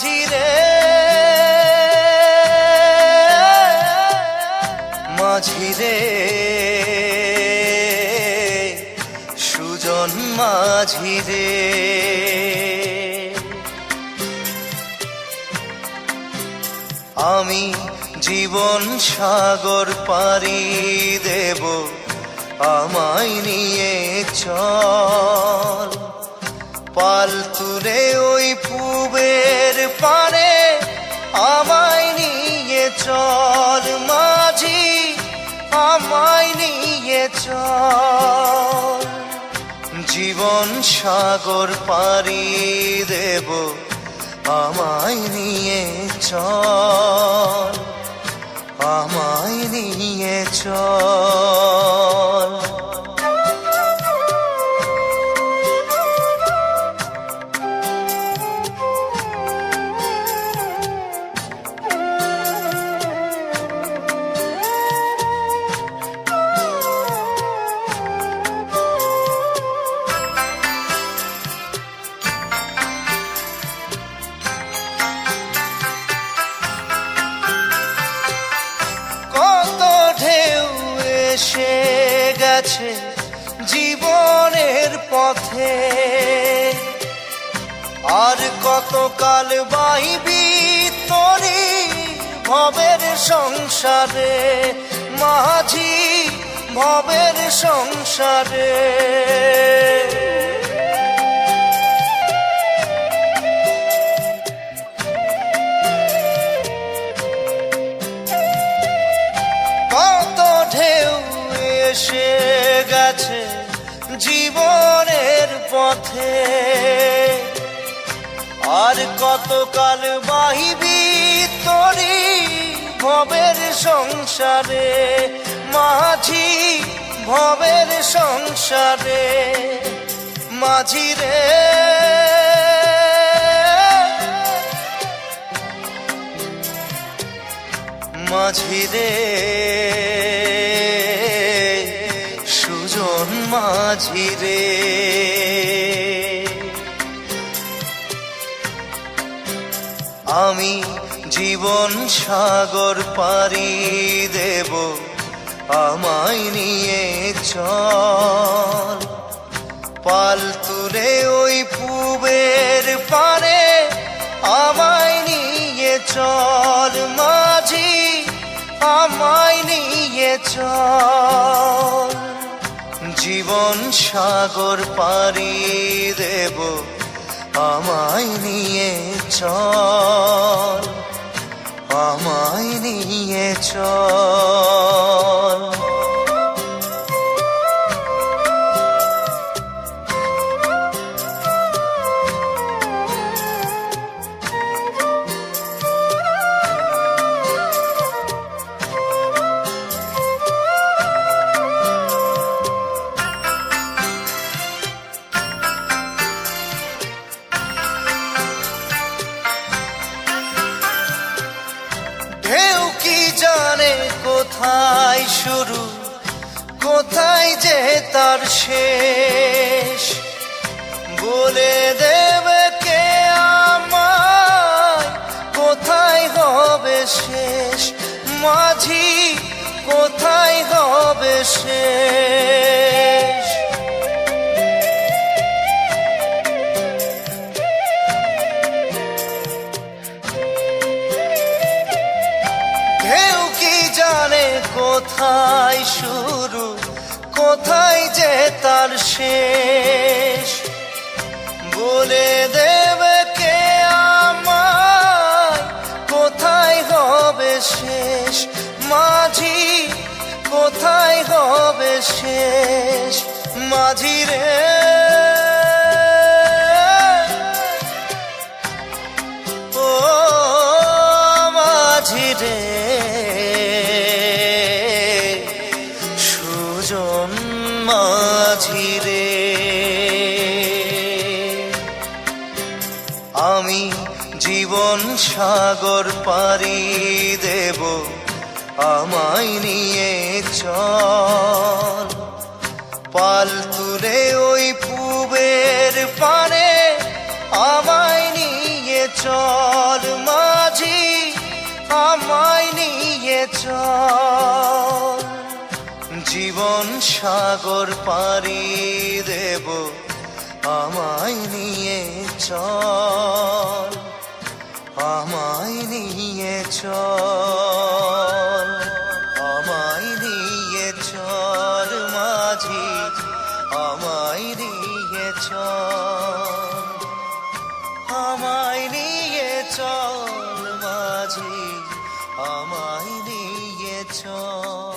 মাঝি রে মাঝি রে সুজন মাঝি রে আমি জীবন সাগর পাড়ি দেব আমায় নিয়ে চল পাল তুলে ওই পূবের পারে আমায় নিয়ে চল মাঝি আমায় নিয়ে চল জীবন সাগর পাড়ি দেব আমায় নিয়ে চল আমায় নিয়ে চল এসে গেছে জীবনের পথে আর কতকাল বাইবি তোরি ভবের সংসারে মাঝি ভবের সংসারে এসে গেছে জীবনের পথে আর কতকাল বাহিবি তোরি ভবের সংসারে মাঝি ভবের সংসারে মাঝি রে মাঝি রে মাঝি রে আমি জীবন সাগর পাড়ি দেব আমায় নিয়ে চল পাল তুলে ওই পূবের পারে আমায় নিয়ে চল মাঝি আমায় নিয়ে চল জীবন সাগর পাড়ি দেব আমায় নিয়ে চল আমায় নিয়ে চল জানে কোথায় শুরু কোথায় যে তার শেষ বলে দেবে কে আমায় কোথায় হবে শেষ মাঝি কোথায় হবে শেষ কোথায় শুরু কোথায় যে তার শেষ বলে দেবে কে আমায় কোথায় হবে শেষ মাঝি কোথায় হবে শেষ মাঝি রে ও মাঝি রে মাঝি রে আমি জীবন সাগর পাড়ি দেব আমায় নিয়ে চল পাল তুলে ওই পূবের পারে আমায় নিয়ে চল মাঝি, আমায় নিয়ে চল। জীবন সাগর পাড়ি দেব, আমায় নিয়ে চল, আমায় নিয়ে চল, আমায় নিয়ে চল মাঝি, আমায় নিয়ে চল, আমায় নিয়ে চল মাঝি, আমায় নিয়ে চল।